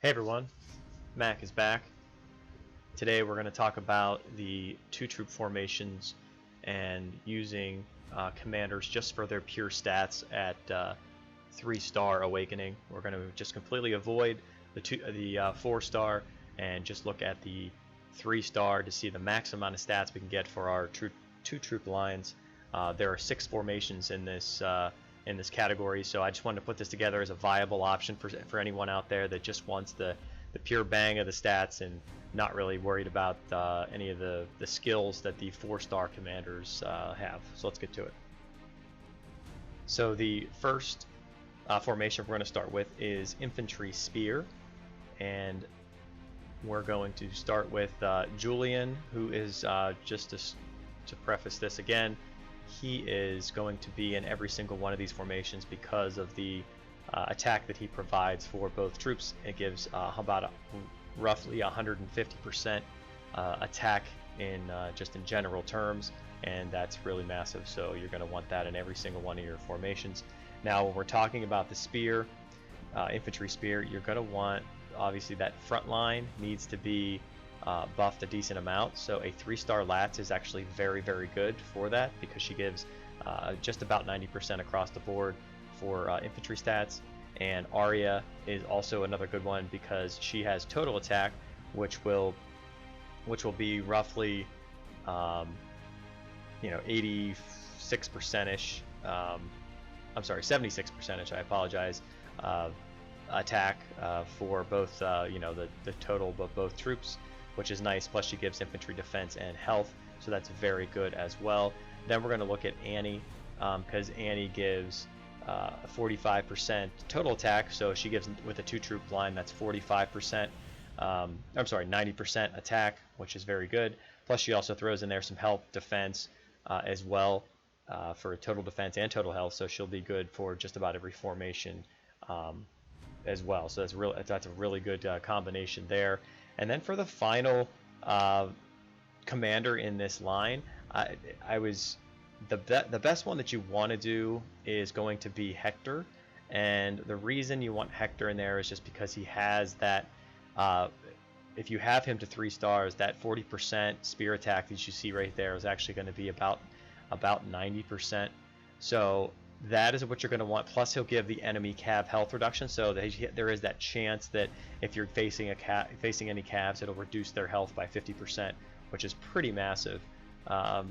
Hey everyone, Mac is back. Today we're going to talk about the two-troop formations and using commanders just for their pure stats at 3-star awakening. We're going to just completely avoid the 4-star and just look at the 3-star to see the max amount of stats we can get for our two-troop lines. There are 6 formations in this category, so I just wanted to put this together as a viable option for anyone out there that just wants the pure bang of the stats and not really worried about any of the skills that the 4-star commanders have. So let's get to it. So the first formation we're going to start with is Infantry Spear, and we're going to start with Julian, who is just to preface this again, he is going to be in every single one of these formations because of the attack that he provides for both troops. It gives about roughly 150% attack in just in general terms, and that's really massive. So you're going to want that in every single one of your formations. Now, when we're talking about the spear, infantry spear, you're going to want, obviously, that front line needs to be buffed a decent amount. So a 3-star Lats is actually very, very good for that because she gives just about 90% across the board for infantry stats. And Arya is also another good one because she has total attack, which will be roughly 86%ish. I'm sorry, 76%ish. I apologize. Attack for both the total of both troops, which is nice. Plus she gives infantry defense and health, so that's very good as well. Then we're going to look at Annie because Annie gives 45% total attack, so she gives, with a 2-troop line, that's 45%. I'm sorry, 90% attack, which is very good. Plus she also throws in there some health, defense as well for total defense and total health, so she'll be good for just about every formation as well. So that's a really good combination there. And then for the final commander in this line, the best one that you want to do is going to be Hector. And the reason you want Hector in there is just because he has that, if you have him to 3 stars, that 40% spear attack that you see right there is actually going to be about 90%. So that is what you're going to want. Plus he'll give the enemy cav health reduction, so there is that chance that if you're facing any cavs, it'll reduce their health by 50%, which is pretty massive. But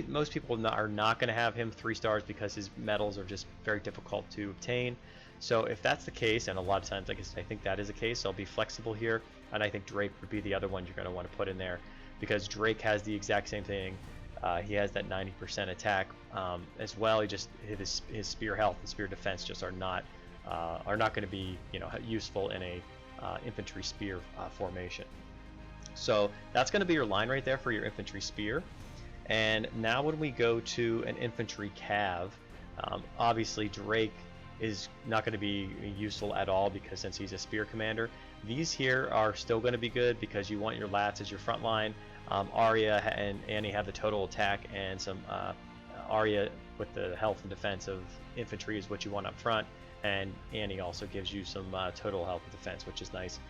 most people are not going to have him 3 stars because his medals are just very difficult to obtain. So if that's the case, and a lot of times I think that is the case, so I'll be flexible here, and I think Drake would be the other one you're going to want to put in there because Drake has the exact same thing. He has that 90% attack as well. His spear health and spear defense just are not going to be useful in a infantry spear formation. So that's going to be your line right there for your infantry spear. And now when we go to an infantry cav, obviously Drake is not going to be useful at all because since he's a spear commander. These here are still going to be good because you want your Lats as your front line. Arya and Annie have the total attack, and some Arya with the health and defense of infantry is what you want up front, and Annie also gives you some total health and defense, which is nice.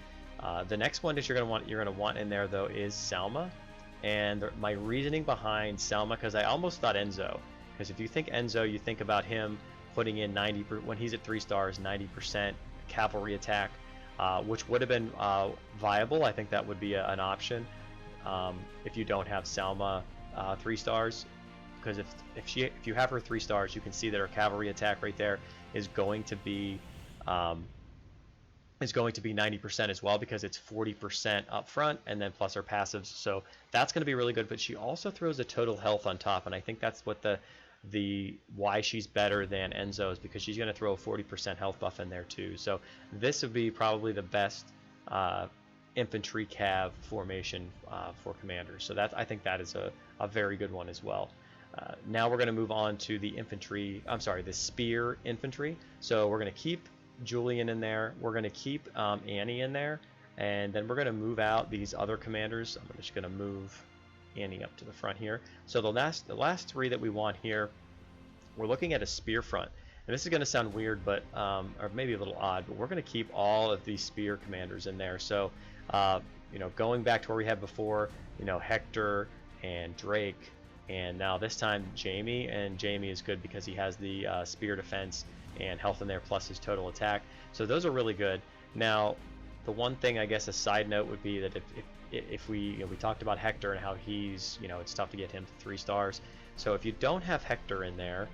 The next one that you're going to want in there though is Selma, and my reasoning behind Selma, because I almost thought Enzo, because if you think Enzo, you think about him putting in 90% when he's at 3 stars, 90% cavalry attack, which would have been viable. I think that would be an option if you don't have Selma 3 stars, because if you have her 3 stars, you can see that her cavalry attack right there is going to be 90% as well, because it's 40% up front and then plus her passives, so that's going to be really good. But she also throws a total health on top, and I think that's what why she's better than Enzo is because she's going to throw a 40% health buff in there too. So this would be probably the best infantry cav formation for commanders. So I think that is a very good one as well. Now we're going to move on to the spear infantry. So we're going to keep Julian in there. We're going to keep Annie in there, and then we're going to move out these other commanders. I'm just going to move Annie up to the front here. So the last 3 that we want here, we're looking at a spear front. and this is going to sound weird, but or maybe a little odd, but we're going to keep all of these spear commanders in there. So, you know, going back to where we had before, you know, Hector and Drake, and now this time Jamie, and Jamie is good because he has the spear defense and health in there plus his total attack. So those are really good. Now, the one thing, I guess, a side note would be that if we, you know, we talked about Hector and how he's, you know, it's tough to get him to 3 stars. So if you don't have Hector in there,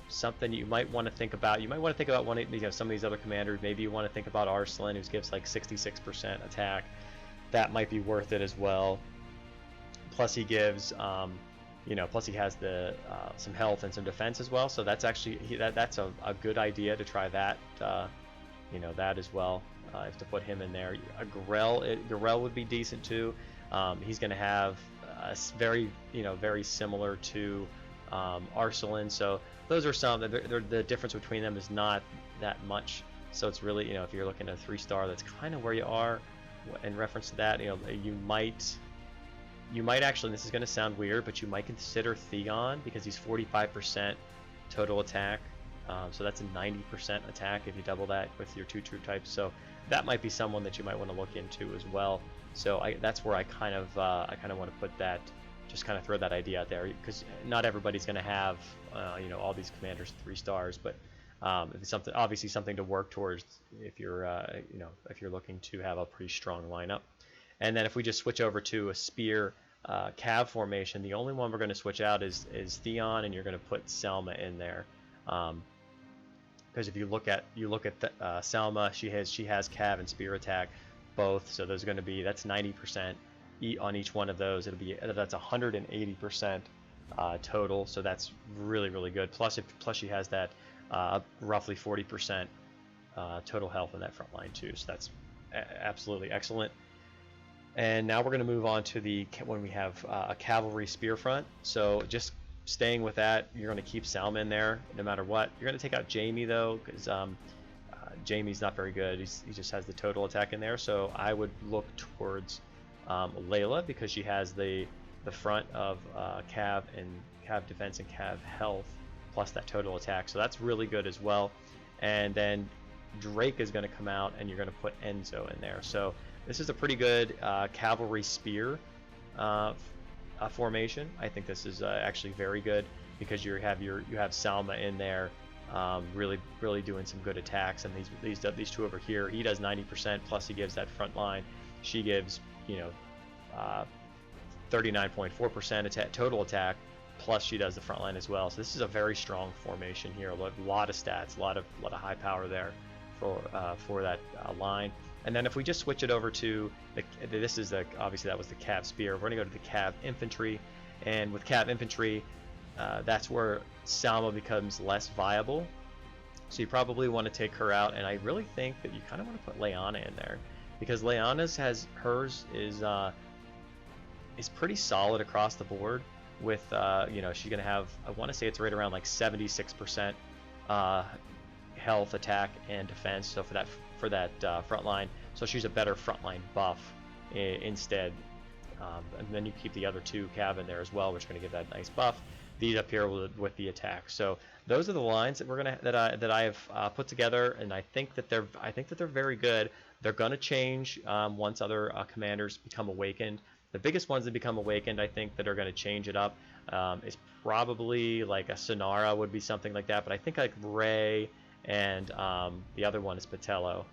something you might want to think about, one of, you know, some of these other commanders. Maybe you want to think about Arslan, who gives like 66% attack. That might be worth it as well. Plus he gives, you know, plus he has the some health and some defense as well. So that's actually that's a good idea to try that. You know, that as well. If to put him in there, Garel would be decent too. He's going to have very, you know, very similar to Arslan. So those are some. The difference between them is not that much. So it's really, you know, if you're looking at a 3-star, that's kind of where you are. In reference to that, you know, you might actually, this is going to sound weird, but you might consider Theon because he's 45% total attack. So that's a 90% attack if you double that with your 2 troop types. So that might be someone that you might want to look into as well. So that's where I kind of want to put that, just kind of throw that idea out there, because not everybody's going to have you know, all these commanders 3 stars, but it's something, obviously something to work towards if you're you know, if you're looking to have a pretty strong lineup. And then if we just switch over to a spear cav formation, the only one we're going to switch out is Theon, and you're going to put Selma in there. Because if you look at Selma, she has cav and spear attack both, so there's going to be, that's 90% on each one of those. That's 180% total, so that's really good. Plus she has that roughly 40% total health in that front line too, so that's absolutely excellent. And now we're going to move on to when we have a cavalry spear front. So just staying with that, you're going to keep Selma in there no matter what. You're going to take out Jamie though, because Jamie's not very good. He just has the total attack in there. So I would look towards Layla, because she has the front of cav defense and cav health plus that total attack. So that's really good as well. And then Drake is going to come out, and you're going to put Enzo in there. So this is a pretty good cavalry spear formation. I think this is actually very good, because you have Salma in there, really doing some good attacks. And these two over here, he does 90%, plus he gives that front line. She gives, you know, 39.4% total attack, plus she does the front line as well. So this is a very strong formation here. A lot of stats, a lot of high power there for that line. And then if we just switch it over to obviously that was the Cav Spear. We're going to go to the Cav Infantry, and with Cav Infantry, that's where Salma becomes less viable. So you probably want to take her out, and I really think that you kind of want to put Leanna in there, because Leanna's hers is pretty solid across the board. With you know, she's going to have, I want to say it's right around like 76% health, attack, and defense. So for that front line, so she's a better frontline buff instead. And then you keep the other 2 cav in there as well, which are going to give that nice buff. These up here with the attack. So those are the lines that that I have put together, and I think that they're very good. They're going to change once other commanders become awakened. The biggest ones that become awakened, I think, that are going to change it up is probably like a Sonara would be something like that. But I think like Ray and the other one is Patello,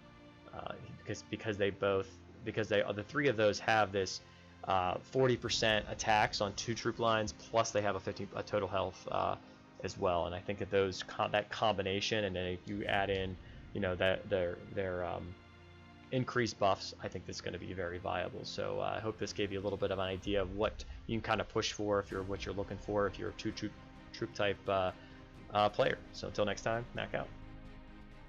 because the 3 of those have this 40% attacks on 2 troop lines, plus they have a total health as well. And I think that that combination, and then if you add in, you know, that their increased buffs, I think this is going to be very viable. So I hope this gave you a little bit of an idea of what you can kind of push for what you're looking for if you're a 2 troop type player. So until next time, Mac out.